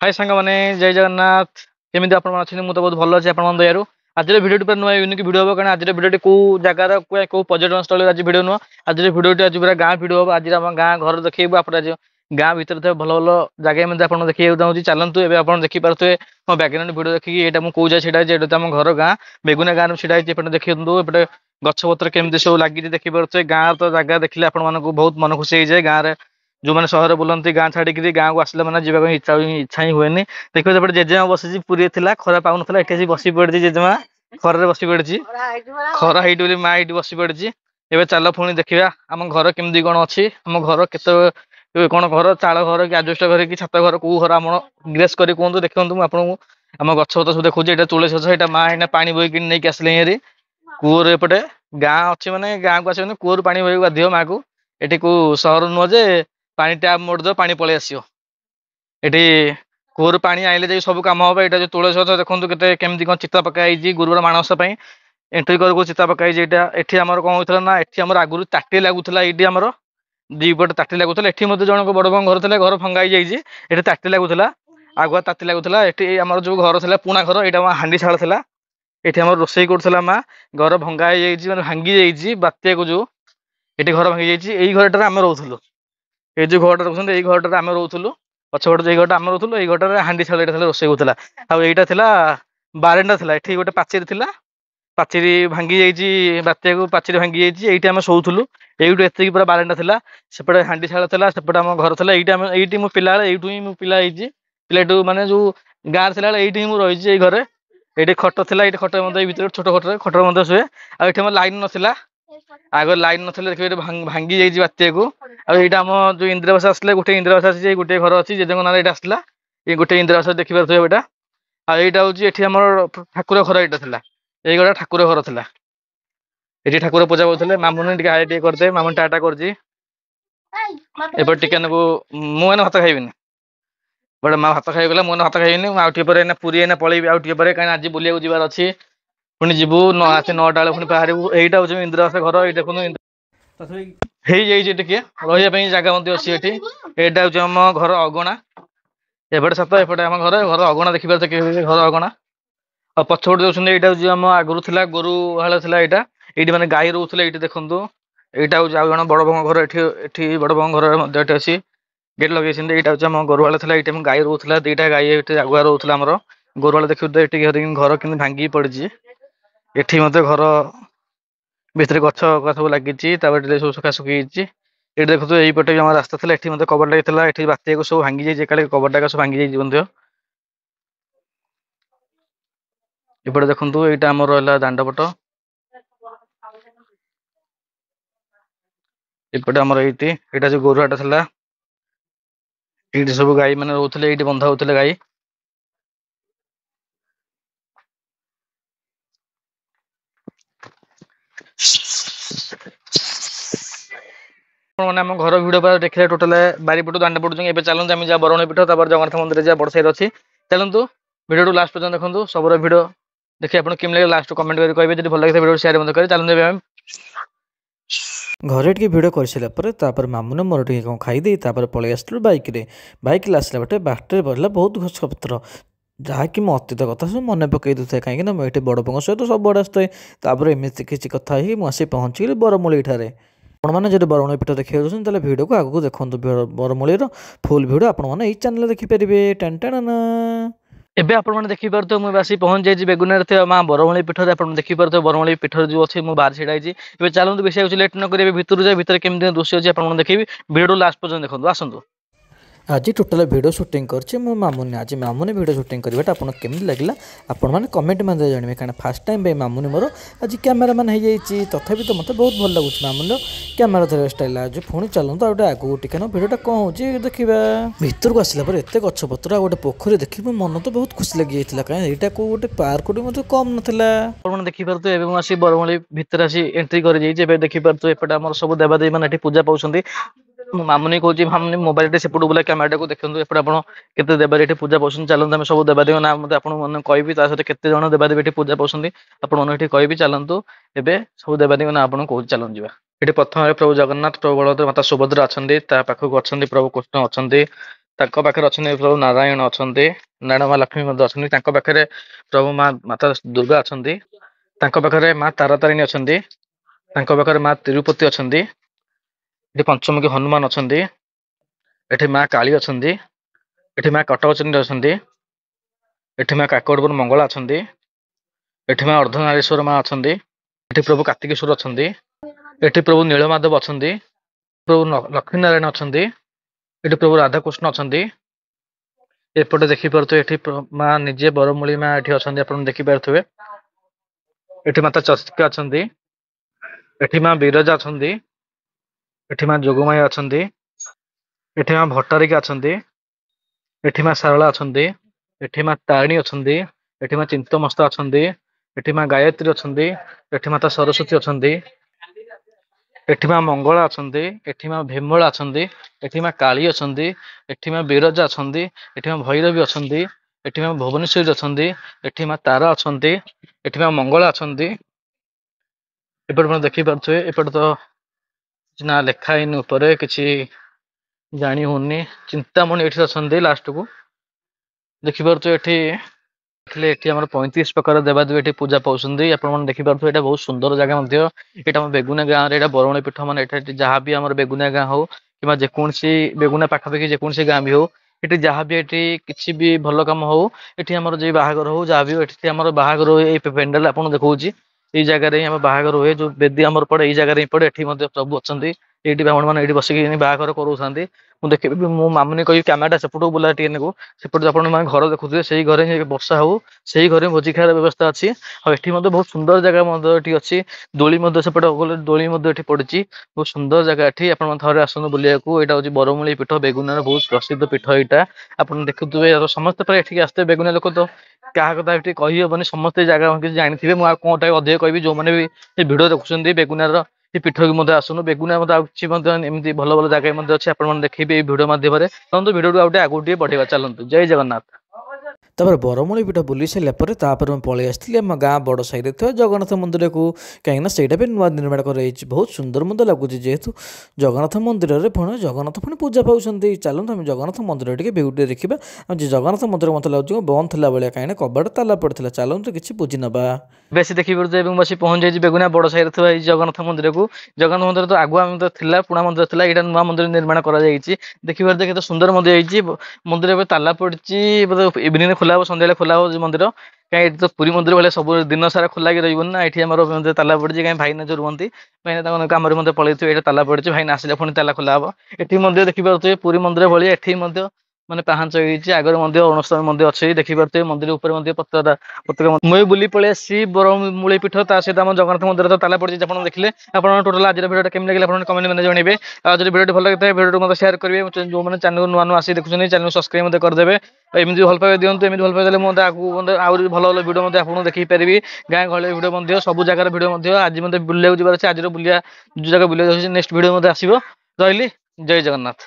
हाय सांग माने जय जगन्नाथ केमिति आपण अच्छे मु तो बहुत भल अच्छे आपण दयारु आज भिडियो पर नुआ यूनिक भिडियो हम कारण आज भिडियो को जगार को पर्यटन स्थल आज भिडियो नुआ आज भिडियो आज पूरा गाँ भिडियो हम आज गाँ घर देखिए आप गाँ भर थे भल भल जगह आप देखिए चाहूँगी चलतु एवं आप देखिपे मो बैकग्राउंड भिडियो देखिए ये कौ जाए सीटा आम घर गाँ बेगुना गाँव सीटा एपटे देखिए एपटे गछपत्र केमती सब लगी देखिपे गाँ तो जगह देखिले आपण बहुत मन खुशी हो जाए गाँव जो मैंने सहर बुलती गाँ छाड़ी गाँव को आसला मैंने जावाक इच्छा ही हुए देखिए सेपटे जेजेमा बसी पूरी थी खरा पाऊन ये बसी पड़ी जेजेमा खर बसी पड़ी खरा है माँ ये बसी पड़ी एवं चल पुणी देखा आम घर केमती कौन अच्छी आम घर के कौन घर चाल घर कि आजबेस्ट घर कि छात घर कौ घर आम ग्रेस कर कहूँ देखो आपको आम गछ सब देखो ये तुलसी गछ यहाँ माँ यहाँ पा बोक नहीं आसले ये कूर एपटे गाँ अच्छी मैंने गाँव को आस कूर पा बोक बाध्य माँ को ये कौ सहर नुह जे पानी टैप मोड़ पानी पलि आसो ये कूर पानी आइले जाए सब कम हम यहाँ जो तुलसी गछ देखो केमती कौन चिता पकाई गुरुवार माणसा एंट्री कर चिता पकाई ये आम कौन होता ना ये आम आगुरी ताटी लगुला ये आमर दीपटे ताटी लगुला ये मतलब जन बड़ बड़ घर थे घर भंगा ये ताटी लगुला आगुआ ताती लगुला ये आम जो घर था पुणा घर यहाँ हांडी शाल था ये आम रोसे करूला माँ घर भंगा मैंने भांगी जाइए बात्या को जो ये घर भांगी जाइए यही घर आम रोलु ये जो घरटा रोक यही घरटा आम रोलु पछपटे जो घरटा आम रोलु ये घरटा हांडी शाल रोसे होता आईटा बारेंडा था ये गोटे पाचेरी थी पाचेरी भांगी जाइए बात्या को पाचेरी भांगी जाइए ये आम शोलु यू एत पूरा बारेंडा था सेपटे हांडी शाल था सेपटे आम घर था ये मो पिला यूँ ही मो पिला पिलाटू माने जो गाँव था ये रही घरे ये खट था ये खट भर छोट खटर खटर शुए आम लाइन नाला आग लाइन ना देखिए भांगी जाइए बात्या को आईटा आम जो इंदिरावास आसला गोटे इंदिरावास आसी गोटे घर अच्छी जेजे ना ये आसला ये गोटे इंदिरावास देखिए बेटा आईटा हूँ ये आम ठाकुर घर यहाँ था ये गोटे ठाकुर घर था ये ठाकुर पूजा करते मामुनी हाई टे करदे मामुनी टाटा कर मुझे भात खाइबी बड़े माँ भात खाईगला मुझे भात खाइबी आउे पूरी पलैबी आउे कहीं आज बुलाक जबार अच्छी पुणी जीवु आसे 9टा बेले पुणी बाहर यहीटा हूँ इंदिरावास घर ये देखो टे रही जगह अच्छी यहाँ हूँ आम घर अगणा एपटे छत एपटे आम घर घर अगणा देखिए घर अगणा और पछपटे देखते यहाँ हूँ आम आगुरी थी गोरु हाल था यहाँ ये मैंने गाई रोले ये देखूँ यहाँ हूँ आज जन बड़ भाई घर ये बड़ भाई घर अच्छी गेट लगे यहाँ हूँ आम गोरुवाल था ये गाई रोला 2टा गाई ये आगुआ रोला आमर गोरुवाल देखिए ये घर कि भांगी पड़ी ये मत घर भितर गछ सब लगी सब सुखासुखी ये देखो यहीपटे भी रास्ता था ये मतलब कबर लगे ये बात्या को सब भांगी जाइए काले कबरटा सब भांगी जाइए बंधु एपटे देखो यहाँ आम रहा दांडपट एपटे आमर ये जो गोरुहाट था ये सब गाई मैंने रोते ये बंधा होते गाई मैंने आम घर भिडियो देखिए टोटाल बारीपट दांड पड़ू ए चलते आम जा बरुणी पीठ जगन्नाथ मंदिर जा बड़ साइड अच्छी चलतु भिडियो लास्ट पर्यटन देखो सबूर भिडियो देखिए आप केम लगे लास्ट कमेंट कर कहे भल लगे भिडियो शेयर करें चलते घरे टे भिड कर सारापर मामुने मोर टे कौन खाईदे पलि आसलु बैक आसला बटे बाटर पड़ा बहुत गछपत्र जहाँकि मो अतीत कथा सब मन पकई दूसरे कहीं मुझे बड़ पंग सहित सब बड़े आसता एमती किसी कथा ही मुझे पहुँची बरमूली ठारे आपने जब बरुणी पीठ देखिए तेल भिडियो को आगू देखो बरमूलीर फुल भिडियो आपने यही चैनल देखिपारे टेन एबे आपण मैंने देखिपे मुझे आसी पहुंच जाइए बेगुनार थे माँ बरमूली पीठ आप देखिपे बरमूली पीठ जो अच्छे मुझे बाहर छाई चलते बेसी लेट न करेंगे भितर जाए भितर केमती दृश्य अच्छे आप देखिए भिडियो लास्ट पर्यटन देखो आसतु आज टोटाल भिडियो सुटिंग कर मामुनी आज मामुनी भिडियो सुटिंग करवाटा आपन केमती लगे आपने कमेंट मध्य जानवे कहीं फास्ट टाइम मामुनी मोर आज कैमेरामैन हो जाइए तथापि तो मतलब बहुत भल लगुच मामुनी कैमेरा धर स्टाइल आज पुणी चलता गोटे आगू टिके भिडियोटा कौन हो देखा भर को आसला एत गछपत्र गोटे पोखरी देखिए मन तो बहुत खुशी लगी जाता कहीं यहाँ को गोटे पार्क मतलब कम नाला देखिपे आसी बरमूली भितर आसी एंट्री कर देखिपे एपटे आम सब देवादेवी मैंने पूजा पाँच मामुनी कौन मामुनी मोबाइल से बुला कैमेरा को देखते एपटे आप देवादेवी पूजा पाँच चलते आम सब देवादेवी ना मतलब आपने कहि सहित केते जन देवादेवी पूजा पाँच आपड़ी कहि चलतु एवं सब देवादेवी ना आपको कौन चलते जावा ये प्रथम प्रभु जगन्नाथ प्रभु बलदेव माता सुभद्रा अच्छा पाखक अच्छा प्रभु कृष्ण अच्छा ତାଙ୍କ ପାଖରେ ଅଛନ୍ତି ପ୍ରଭୁ ନାରାୟଣ ଅଛନ୍ତି, ନାରାୟଣ ମା ଲକ୍ଷ୍ମୀ ମଧ୍ୟ ଅଛନ୍ତି। ତାଙ୍କ ପାଖରେ ପ୍ରଭୁ ମାତା ଦୁର୍ଗା ଅଛନ୍ତି। ତାଙ୍କ ପାଖରେ ମା ତାରାତାରିଣୀ ଅଛନ୍ତି। ତାଙ୍କ ପାଖରେ ମା ତିରୁପତି ଅଛନ୍ତି। ଏଠି ପଞ୍ଚମୁଖୀ ହନୁମାନ ଅଛନ୍ତି। ଏଠି ମା କାଳୀ ଅଛନ୍ତି। ଏଠି ମା କଟକଚଣ୍ଡୀ ଅଛନ୍ତି। ଏଠି ମା କାକଟପୁର ମଙ୍ଗଳା ଅଛନ୍ତି। ଏଠି ମା ଅର୍ଦ୍ଧନାରୀଶ୍ୱର ମା ଅଛନ୍ତି। ଏଠି ପ୍ରଭୁ କାର୍ତ୍ତିକେଶ୍ୱର ଅଛନ୍ତି। ଏଠି ପ୍ରଭୁ ନୀଳମାଧବ ଅଛନ୍ତି। ପ୍ରଭୁ ଲକ୍ଷ୍ମୀ ନାରାୟଣ ଅଛନ୍ତି। ଏଠି ପ୍ରଭୁ ରାଧାକୃଷ୍ଣ ଅଛନ୍ତି। ଏପଟେ ଦେଖିପାରୁଥିବେ ଏଠି ମା ନିଜେ ବରମୂଳି ମା ଏଠି ଅଛନ୍ତି, ଆପଣ ଦେଖିପାରୁଥିବେ। ଏଠି ମାତା ଚର୍ଚିକା ଅଛନ୍ତି। ଏଠି ମା ବିରଜା ଅଛନ୍ତି। ଏଠି ମା ଯୋଗମାୟା ଅଛନ୍ତି। ଏଠି ମା ଭଟ୍ଟାରିକା ଅଛନ୍ତି। ଏଠି ମା ଶାରଳା ଅଛନ୍ତି। ଏଠି ମା ତାରିଣୀ ଅଛନ୍ତି। ଏଠି ମା ଚିନ୍ତମସ୍ତା ଅଛନ୍ତି। ଏଠି ମା ଗାୟତ୍ରୀ ଅଛନ୍ତି। ଏଠି ମାତା ସରସ୍ୱତୀ ଅଛନ୍ତି। ଏଠି ମା ମଙ୍ଗଳା ଅଛନ୍ତି। ଏଠି ମା ଭୀମଳା ଅଛନ୍ତି। ଏଠି ମା କାଳୀ ଅଛନ୍ତି। ଏଠି ମା ବିରଜା ଅଛନ୍ତି। ଏଠି ମା ଭୈରବୀ ଅଛନ୍ତି। ଏଠି ମା ଭୁବନେଶ୍ୱରୀ ଅଛନ୍ତି। ଏଠି ମା ତାରା ଅଛନ୍ତି। ଏଠି ମା ମଙ୍ଗଳା ଅଛନ୍ତି। ଏପଟେ ଆପଣ ଦେଖିପାରୁଥିବେ, ଏପଟେ ତ କିଛି ନା ଲେଖା ହେଇନି, ଉପରେ କିଛି ଜାଣି ହଉନି। ଚିନ୍ତାମଣି ଏଠି ଅଛନ୍ତି ଲାଷ୍ଟକୁ ଦେଖିପାରୁଥିବେ। ଏଠି ଆମର 35 ପ୍ରକାର ଦେବାଦେବୀ ଏଠି ପୂଜା ପାଉଛନ୍ତି। ଆପଣମାନେ ଦେଖିପାରୁଥିବେ ଏଇଟା ବହୁତ ସୁନ୍ଦର ଜାଗା ମଧ୍ୟ। ଏଇଟା ଆମ ବେଗୁନା ଗାଁରେ, ଏଇଟା ବରୁଣେଇ ପୀଠ। ମାନେ ଏଠି ଯାହା ବି ଆମର ବେଗୁନା ଗାଁ ହଉ କିମ୍ବା ଯେକୌଣସି ବେଗୁନା ପାଖାପାଖି ଯେକୌଣସି ଗାଁ ବି ହଉ, ଏଠି ଯାହା ବି ଏଠି କିଛି ବି ଭଲ କାମ ହଉ, ଏଠି ଆମର ଯେ ବାହାଘର ହଉ ଯାହା ବି ହଉ, ଏଠି ଆମର ବାହାଘର ହୁଏ। ଏଇ ପେଣ୍ଡାଲ ଆପଣ ଦେଖଉଛି, ଏଇ ଜାଗାରେ ହିଁ ଆମ ବାହାଘର ହୁଏ। ଯୋଉ ବେଦୀ ଆମର ପଡେ ଏଇ ଜାଗାରେ ହିଁ ପଡେ। ଏଠି ମଧ୍ୟ ପ୍ରଭୁ ଅଛନ୍ତି। ଏଇଠି ବ୍ରାହ୍ମଣ ମାନେ ଏଇଠି ବସିକି ବାହାଘର କରୁଛନ୍ତି। ମୁଁ ଦେଖିବି, ମୁଁ ମାମୁନି କହିବି କ୍ୟାମେରାଟା ସେପଟକୁ ବୁଲା ଟିକେ ନାକୁ। ସେପଟେ ଆପଣ ମାନେ ଘର ଦେଖୁଥିବେ, ସେଇ ଘରେ ହିଁ ବର୍ଷା ହଉ ସେଇ ଘରେ ଭୋଜି ଖାଇବାର ବ୍ୟବସ୍ଥା ଅଛି। ଆଉ ଏଠି ମଧ୍ୟ ବହୁତ ସୁନ୍ଦର ଜାଗା ମଧ୍ୟ ଏଠି ଅଛି। ଦୋଳି ମଧ୍ୟ ସେପଟେ ଗଲେ ଦୋଳି ମଧ୍ୟ ଏଠି ପଡିଛି। ବହୁତ ସୁନ୍ଦର ଜାଗା ଏଠି, ଆପଣ ଥରେ ଆସନ୍ତୁ ବୁଲିବାକୁ। ଏଇଟା ହଉଛି ବରମୂଳି ପୀଠ, ବେଗୁନାର ବହୁତ ପ୍ରସିଦ୍ଧ ପୀଠ ଏଇଟା। ଆପଣ ଦେଖୁଥିବେ, ସମସ୍ତେ ପ୍ରାୟ ଏଠିକି ଆସିଥିବେ। ବେଗୁନା ଲୋକ ତ କାହା କଥା ଏଠି କହିହବନି, ସମସ୍ତେ ଜାଗା କିଛି ଜାଣିଥିବେ। ମୁଁ ଆଉ କଣଟା ଅଧିକ କହିବି, ଯୋଉମାନେ ବି ଏ ଭିଡିଓ ଦେଖୁଛନ୍ତି ବେଗୁନାର ଏ ପୀଠକୁ ମଧ୍ୟ ଆସନ୍ତୁ। ବେଗୁନା ମଧ୍ୟ ଆଉ କିଛି ମଧ୍ୟ ଏମିତି ଭଲ ଭଲ ଜାଗା ମଧ୍ୟ ଅଛି, ଆପଣମାନେ ଦେଖିବେ ଏଇ ଭିଡିଓ ମାଧ୍ୟମରେ। ଚାଲନ୍ତୁ ଭିଡିଓକୁ ଆଉ ଟିକେ ଆଗକୁ ଟିକେ ବଢେଇବା, ଚାଲନ୍ତୁ। ଜୟ ଜଗନ୍ନାଥ। ତାପରେ ବରମୂଳି ପୀଠ ବୁଲି ସାରିଲା ପରେ ତାପରେ ମୁଁ ପଳେଇ ଆସିଥିଲି ଆମ ଗାଁ ବଡ଼ ସାହିରେ ଥିବା ଜଗନ୍ନାଥ ମନ୍ଦିରକୁ। କାହିଁକିନା ସେଇଟା ବି ନୂଆ ନିର୍ମାଣ କରାଯାଇଛି, ବହୁତ ସୁନ୍ଦର ମଧ୍ୟ ଲାଗୁଛି। ଯେହେତୁ ଜଗନ୍ନାଥ ମନ୍ଦିରରେ ଜଗନ୍ନାଥ ପୁଣି ପୂଜା ପାଉଛନ୍ତି। ଚାଲନ୍ତୁ ଆମେ ଜଗନ୍ନାଥ ମନ୍ଦିର ଟିକେ ଭିଉଟି ଦେଖିବା। ଆଉ ଯେ ଜଗନ୍ନାଥ ମନ୍ଦିର ମୋତେ ଲାଗୁଛି ବନ୍ଦ ଥିଲା ଭଳିଆ, କାହିଁକିନା କବାଟ ତାଲା ପଡ଼ିଥିଲା। ଚାଲନ୍ତୁ କିଛି ବୁଝି ନେବା। ବେଶୀ ଦେଖିପାରୁଥିବେ ଏବଂ ବସି ପହଞ୍ଚି ଯାଇଛି ବେଗୁନା ବଡ ସାହିରେ ଥିବା ଏଇ ଜଗନ୍ନାଥ ମନ୍ଦିରକୁ। ଜଗନ୍ନାଥ ମନ୍ଦିର ତ ଆଗୁଆ ମନ୍ଦିର ଥିଲା, ପୁରୁଣା ମନ୍ଦିର ଥିଲା। ଏଇଟା ନୂଆ ମନ୍ଦିର ନିର୍ମାଣ କରାଯାଇଛି। ଦେଖିପାରୁଥିବେ କେତେ ସୁନ୍ଦର ମନ୍ଦିର ହେଇଛି। ମନ୍ଦିର ଏବେ ତାଲା ପଡିଛି, ଇଭିନିଂରେ ଖୋଲା ହବ, ସନ୍ଧ୍ୟାବେଳେ ଖୋଲା ହବ ମନ୍ଦିର। କାହିଁ ଏଠି ତ ପୁରୀ ମନ୍ଦିର ଭଳିଆ ସବୁ ଦିନ ସାରା ଖୋଲା ହେଇକି ରହିବନି ନା। ଏଠି ଆମର ତାଲା ପଡିଛି, କାହିଁ ଭାଇନା ଯୋଉ ରୁହନ୍ତି, ଭାଇନା ତାଙ୍କ କାମରେ ମଧ୍ୟ ପଳେଇଥିବେ। ଏଇଟା ତାଲା ପଡିଛି, ଭାଇନା ଆସିଲେ ପୁଣି ତାଲା ଖୋଲା ହବ। ଏଠି ମଧ୍ୟ ଦେଖିପାରୁଥିବେ ପୁରୀ ମନ୍ଦିର ଭଳିଆ ଏଠି ମଧ୍ୟ ମାନେ ପାହାଞ୍ଚ ହେଇଛି। ଆଗରେ ମଧ୍ୟ ଅନୁଷ୍ଠାନ ମଧ୍ୟ ଅଛି, ଦେଖିପାରୁଥିବେ। ମନ୍ଦିର ଉପରେ ମଧ୍ୟ ପତାକା ମୁଁ ବୁଲି ପଳେଇ ଆସିଛି ବରମୂଳି ପୀଠ। ତା ସହିତ ଆମ ଜଗନ୍ନାଥ ମନ୍ଦିର ତ ତାଲା ପଡିଛି, ଆପଣ ଦେଖିଲେ। ଆପଣ ଟୋଟାଲ ଆଜିର ଭିଡିଓଟା କେମିତି ଲାଗିଲା ଆପଣ କମେଣ୍ଟ ମାନେ ଜଣେଇବେ। ଆଉ ଯଦି ଭିଡିଓଟି ଭଲ ଲାଗିଥାଏ ଭିଡିଓଟି ମଧ୍ୟ ସେୟାର କରିବେ। ଯୋଉମାନେ ଚ୍ୟାନେଲ ନୂଆ ନୂଆ ଆସି ଦେଖୁଛନ୍ତି ଚ୍ୟାନେଲ ସବସ୍କ୍ରାଇବ ମଧ୍ୟ କରିଦେବେ। ଏମିତି ଭଲ ପାଇବା ଦିଅନ୍ତୁ। ଏମିତି ଭଲ ପାଇବା ଦେଲେ ମଧ୍ୟ ଆଗକୁ ଆହୁରି ଭଲ ଭଲ ଭିଡିଓ ମଧ୍ୟ ଆପଣଙ୍କୁ ଦେଖେଇ ପାରିବି। ଗାଁ ଗହଳି ଭିଡିଓ ମଧ୍ୟ, ସବୁ ଜାଗାର ଭିଡିଓ ମଧ୍ୟ। ଆଜି ମଧ୍ୟ ବୁଲିବାକୁ ଯିବାର ଅଛି। ଆଜିର ବୁଲିବା ଯୋଉ ଜାଗା ବୁଲିବାକୁ ଯାଉଛି, ନେକ୍ସଟ ଭିଡିଓ ମଧ୍ୟ ଆସିବ। ରହିଲି, ଜୟ ଜଗନ୍ନାଥ।